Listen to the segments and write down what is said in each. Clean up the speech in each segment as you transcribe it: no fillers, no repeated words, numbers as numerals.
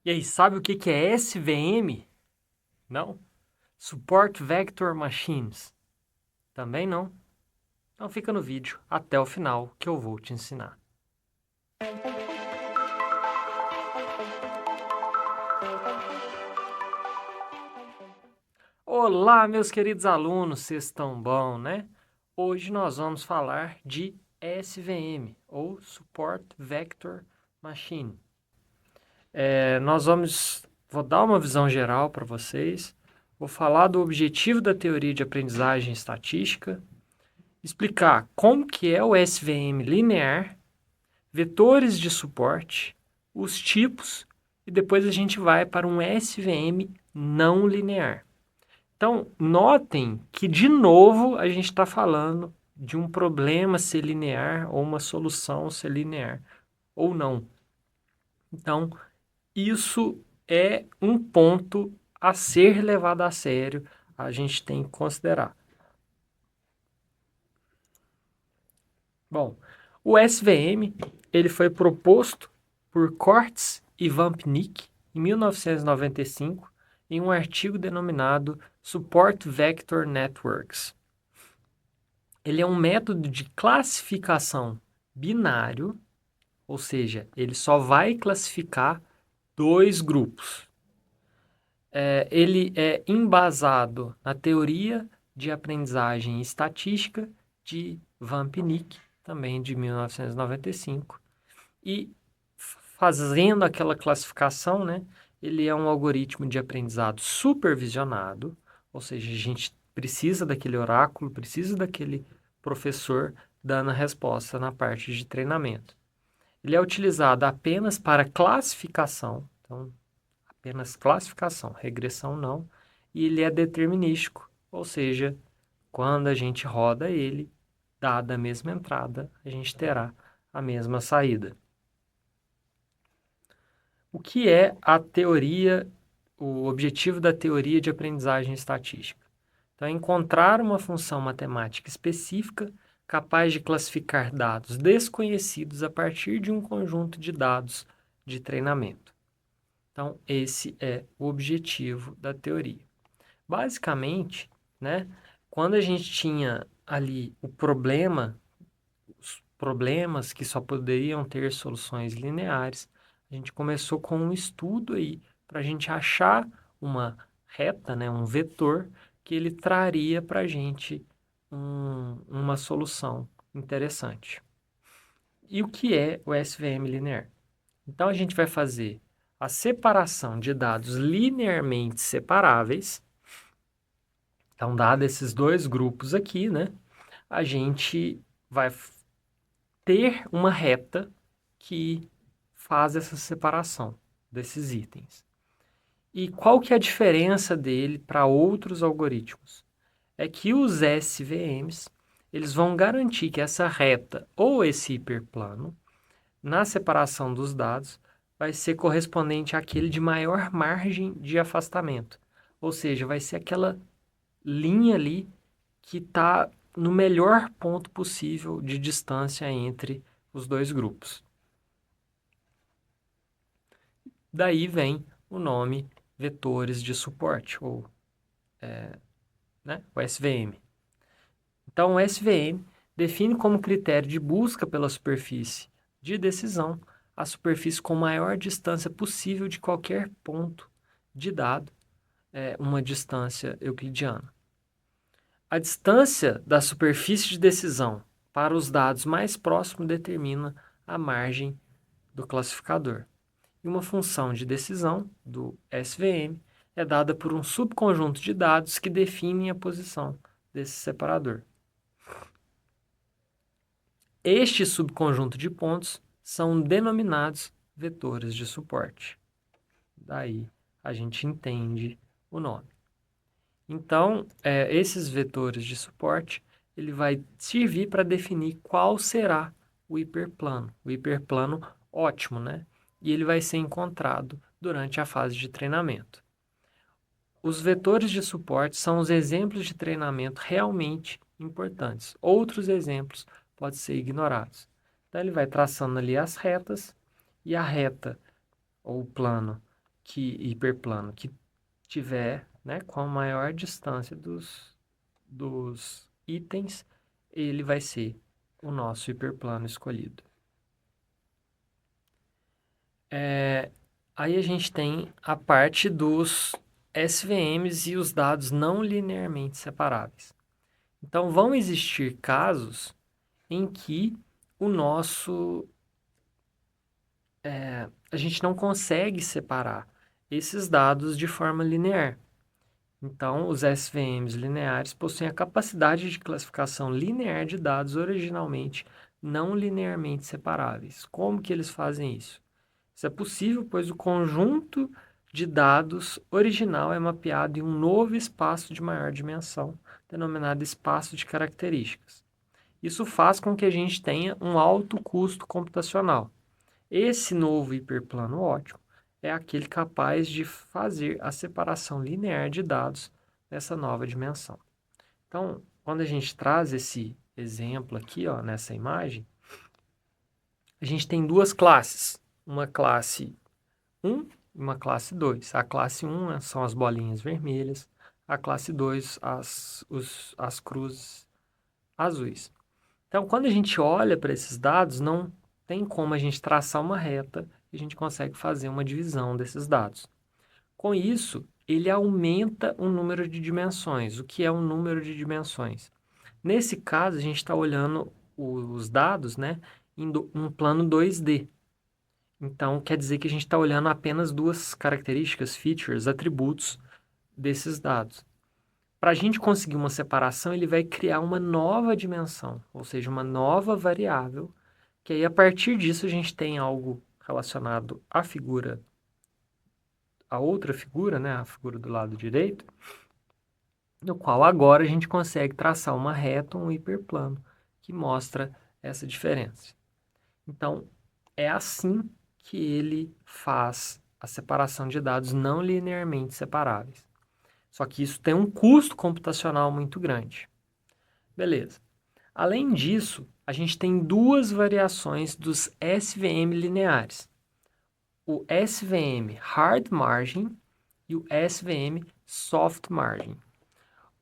E aí, sabe o que que é SVM? Não? Support Vector Machines? Também não? Então fica no vídeo até o final que eu vou te ensinar. Olá, meus queridos alunos, vocês estão bom, né? Hoje nós vamos falar de SVM, ou Support Vector Machine. Vou dar uma visão geral para vocês, vou falar do objetivo da teoria de aprendizagem estatística, explicar como que é o SVM linear, vetores de suporte, os tipos e depois a gente vai para um SVM não linear. Então, notem que, de novo, a gente está falando de um problema ser linear ou uma solução ser linear ou não. Então, isso é um ponto a ser levado a sério, a gente tem que considerar. Bom, o SVM ele foi proposto por Kortz e Vampnik em 1995 em um artigo denominado Support Vector Networks. Ele é um método de classificação binário, ou seja, ele só vai classificar dois grupos. Ele é embasado na teoria de aprendizagem estatística de Vampnik, também de 1995, e fazendo aquela classificação, né, ele é um algoritmo de aprendizado supervisionado, ou seja, a gente precisa daquele oráculo, precisa daquele professor dando a resposta na parte de treinamento. Ele é utilizado apenas para classificação, então apenas classificação, regressão não, e ele é determinístico, ou seja, quando a gente roda ele, dada a mesma entrada, a gente terá a mesma saída. O que é a teoria, o objetivo da teoria de aprendizagem estatística? Então, é encontrar uma função matemática específica capaz de classificar dados desconhecidos a partir de um conjunto de dados de treinamento. Então, esse é o objetivo da teoria. Basicamente, né, quando a gente tinha ali o problema, os problemas que só poderiam ter soluções lineares, a gente começou com um estudo aí para a gente achar uma reta, né, um vetor, que ele traria para a gente uma solução interessante. E o que é o SVM linear? Então, a gente vai fazer a separação de dados linearmente separáveis. Então, dado esses dois grupos aqui, né, a gente vai ter uma reta que faz essa separação desses itens. E qual que é a diferença dele para outros algoritmos? É que os SVMs, eles vão garantir que essa reta ou esse hiperplano, na separação dos dados, vai ser correspondente àquele de maior margem de afastamento. Ou seja, vai ser aquela linha ali que está no melhor ponto possível de distância entre os dois grupos. Daí vem o nome vetores de suporte, ou o SVM. Então, o SVM define como critério de busca pela superfície de decisão a superfície com maior distância possível de qualquer ponto de dado, uma distância euclidiana. A distância da superfície de decisão para os dados mais próximos determina a margem do classificador. E uma função de decisão do SVM é dada por um subconjunto de dados que definem a posição desse separador. Este subconjunto de pontos são denominados vetores de suporte. Daí a gente entende o nome. Então, esses vetores de suporte, ele vai servir para definir qual será o hiperplano. O hiperplano ótimo, né? E ele vai ser encontrado durante a fase de treinamento. Os vetores de suporte são os exemplos de treinamento realmente importantes. Outros exemplos podem ser ignorados. Então, ele vai traçando ali as retas, e a reta, ou o plano, hiperplano que tiver, né, com a maior distância dos itens, ele vai ser o nosso hiperplano escolhido. Aí a gente tem a parte dos SVMs e os dados não linearmente separáveis. Então, vão existir casos em que o nosso a gente não consegue separar esses dados de forma linear. Então, os SVMs lineares possuem a capacidade de classificação linear de dados originalmente não linearmente separáveis. Como que eles fazem isso? Isso é possível, pois o conjunto de dados original é mapeado em um novo espaço de maior dimensão, denominado espaço de características. Isso faz com que a gente tenha um alto custo computacional. Esse novo hiperplano óptico é aquele capaz de fazer a separação linear de dados nessa nova dimensão. Então, quando a gente traz esse exemplo aqui, ó, nessa imagem, a gente tem duas classes, uma classe 1 e uma classe 2. A classe 1 são as bolinhas vermelhas, a classe 2, as cruzes azuis. Então, quando a gente olha para esses dados, não tem como a gente traçar uma reta e a gente consegue fazer uma divisão desses dados. Com isso, ele aumenta o número de dimensões. O que é um número de dimensões? Nesse caso, a gente está olhando os dados, né, em um plano 2D. Então, quer dizer que a gente está olhando apenas duas características, features, atributos desses dados. Para a gente conseguir uma separação, ele vai criar uma nova dimensão, ou seja, uma nova variável, que aí a partir disso a gente tem algo relacionado à figura, a outra figura, né, a figura do lado direito, no qual agora a gente consegue traçar uma reta, um hiperplano, que mostra essa diferença. Então, é assim que ele faz a separação de dados não linearmente separáveis. Só que isso tem um custo computacional muito grande. Beleza. Além disso, a gente tem duas variações dos SVM lineares. O SVM Hard Margin e o SVM Soft Margin.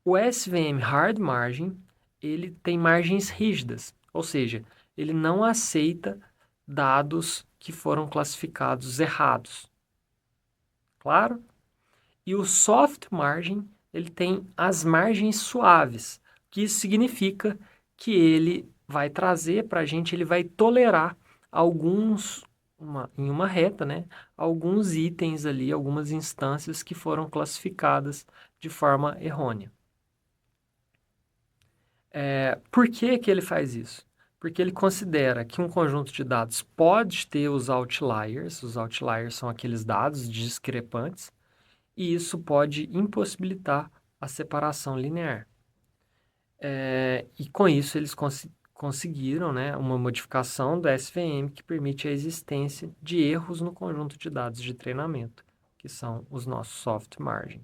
O SVM Hard Margin, ele tem margens rígidas, ou seja, ele não aceita dados que foram classificados errados. Claro? E o Soft Margin, ele tem as margens suaves, que isso significa que ele vai trazer para a gente, ele vai tolerar em uma reta, né, alguns itens ali, algumas instâncias que foram classificadas de forma errônea. Por que que ele faz isso? Porque ele considera que um conjunto de dados pode ter os outliers são aqueles dados discrepantes, e isso pode impossibilitar a separação linear. E com isso eles conseguiram, né, uma modificação do SVM que permite a existência de erros no conjunto de dados de treinamento, que são os nossos soft margin.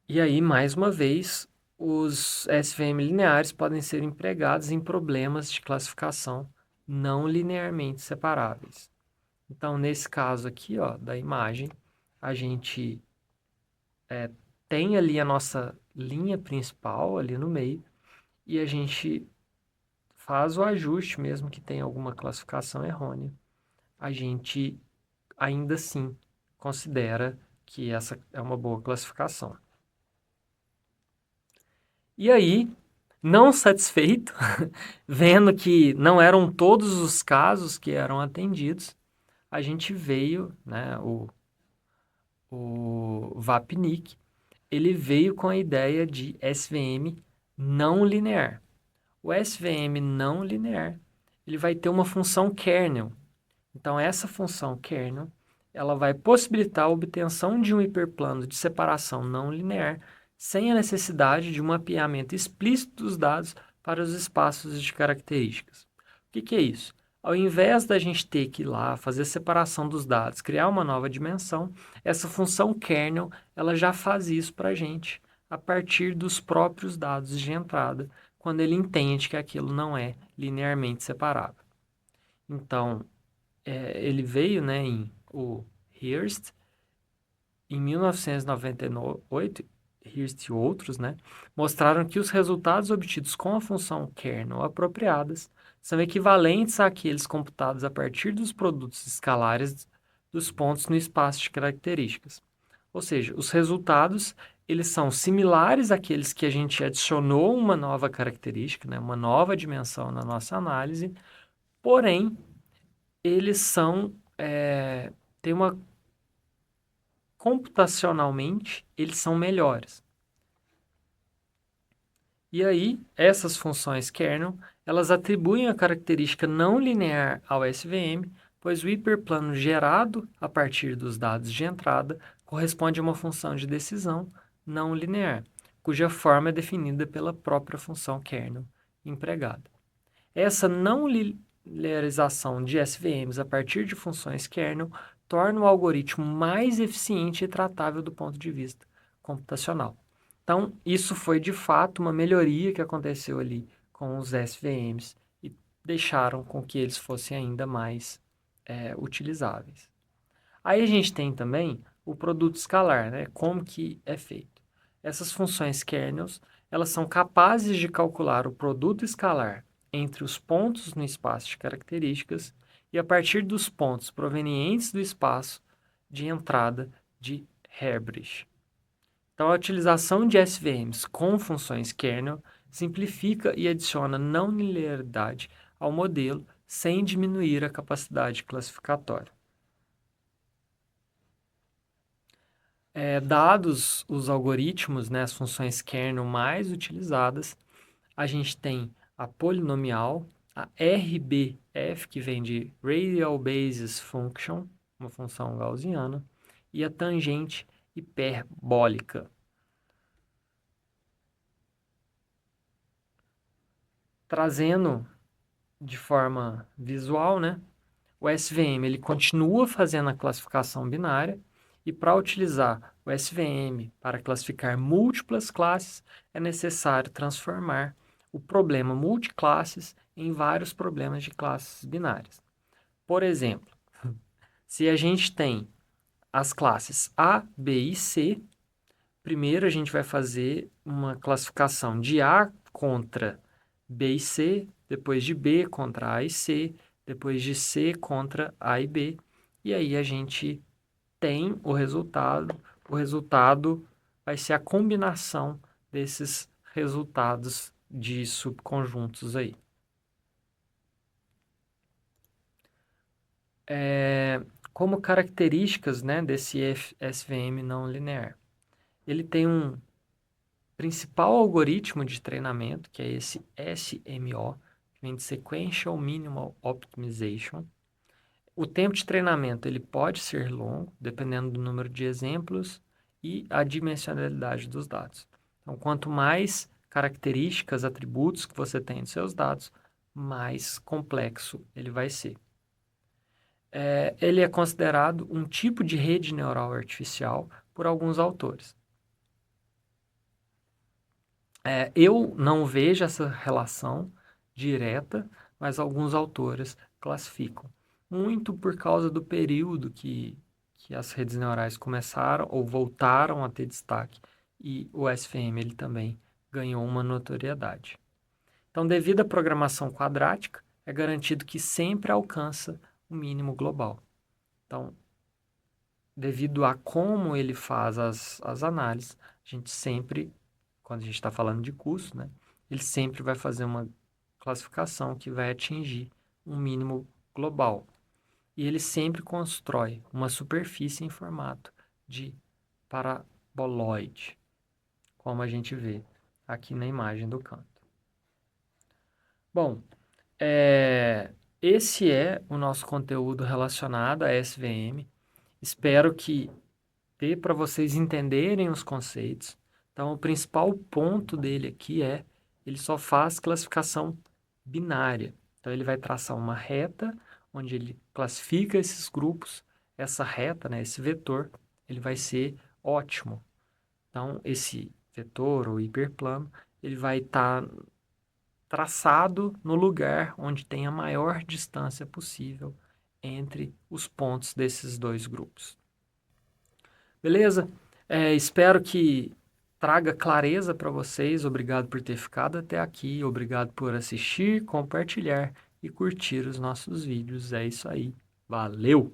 E aí, mais uma vez, os SVM lineares podem ser empregados em problemas de classificação não linearmente separáveis. Então, nesse caso aqui, ó, da imagem, a gente tem ali a nossa linha principal ali no meio e a gente faz o ajuste, mesmo que tenha alguma classificação errônea. A gente ainda assim considera que essa é uma boa classificação. E aí, não satisfeito, vendo que não eram todos os casos que eram atendidos, a gente veio, né, o Vapnik, ele veio com a ideia de SVM não linear. O SVM não linear, ele vai ter uma função kernel. Então, essa função kernel, ela vai possibilitar a obtenção de um hiperplano de separação não linear sem a necessidade de um mapeamento explícito dos dados para os espaços de características. O que é isso? Ao invés da gente ter que ir lá fazer a separação dos dados, criar uma nova dimensão, essa função kernel ela já faz isso para a gente a partir dos próprios dados de entrada, quando ele entende que aquilo não é linearmente separável. Então, ele veio, né, em o Hirst, em 1998, Hirst e outros, né, mostraram que os resultados obtidos com a função kernel apropriadas são equivalentes àqueles computados a partir dos produtos escalares dos pontos no espaço de características. Ou seja, os resultados eles são similares àqueles que a gente adicionou uma nova característica, né, uma nova dimensão na nossa análise, porém, eles são, têm uma computacionalmente, eles são melhores. E aí, essas funções kernel, elas atribuem a característica não linear ao SVM, pois o hiperplano gerado a partir dos dados de entrada corresponde a uma função de decisão não linear, cuja forma é definida pela própria função kernel empregada. Essa não linearização de SVMs a partir de funções kernel torna o algoritmo mais eficiente e tratável do ponto de vista computacional. Então, isso foi de fato uma melhoria que aconteceu ali com os SVMs e deixaram com que eles fossem ainda mais utilizáveis. Aí a gente tem também o produto escalar, né? Como que é feito? Essas funções kernels, elas são capazes de calcular o produto escalar entre os pontos no espaço de características e a partir dos pontos provenientes do espaço de entrada de Herbridge. Então, a utilização de SVMs com funções kernel simplifica e adiciona não linearidade ao modelo sem diminuir a capacidade classificatória. Dados os algoritmos, né, as funções kernel mais utilizadas, a gente tem a polinomial, a RBF, que vem de Radial Basis Function, uma função gaussiana, e a tangente hiperbólica. Trazendo de forma visual, né, o SVM ele continua fazendo a classificação binária e para utilizar o SVM para classificar múltiplas classes é necessário transformar o problema multiclasses em vários problemas de classes binárias. Por exemplo, se a gente tem as classes A, B e C, primeiro a gente vai fazer uma classificação de A contra B e C, depois de B contra A e C, depois de C contra A e B, e aí a gente tem o resultado vai ser a combinação desses resultados de subconjuntos aí. Como características, né, desse SVM não linear, ele tem um principal algoritmo de treinamento, que é esse SMO, que vem de Sequential Minimal Optimization. O tempo de treinamento ele pode ser longo, dependendo do número de exemplos e a dimensionalidade dos dados. Então, quanto mais características, atributos que você tem nos seus dados, mais complexo ele vai ser. Ele é considerado um tipo de rede neural artificial por alguns autores. Eu não vejo essa relação direta, mas alguns autores classificam. Muito por causa do período que as redes neurais começaram ou voltaram a ter destaque e o SVM ele também ganhou uma notoriedade. Então, devido à programação quadrática, é garantido que sempre alcança o mínimo global. Então, devido a como ele faz as análises, a gente sempre, quando a gente está falando de custo, né, ele sempre vai fazer uma classificação que vai atingir um mínimo global. E ele sempre constrói uma superfície em formato de paraboloide, como a gente vê aqui na imagem do canto. Bom, esse é o nosso conteúdo relacionado a SVM. Espero que dê para vocês entenderem os conceitos. Então, o principal ponto dele aqui ele só faz classificação binária. Então, ele vai traçar uma reta, onde ele classifica esses grupos. Essa reta, né, esse vetor, ele vai ser ótimo. Então, esse vetor ou hiperplano, ele vai estar traçado no lugar onde tem a maior distância possível entre os pontos desses dois grupos. Beleza? Espero que traga clareza para vocês. Obrigado por ter ficado até aqui. Obrigado por assistir, compartilhar e curtir os nossos vídeos. É isso aí. Valeu!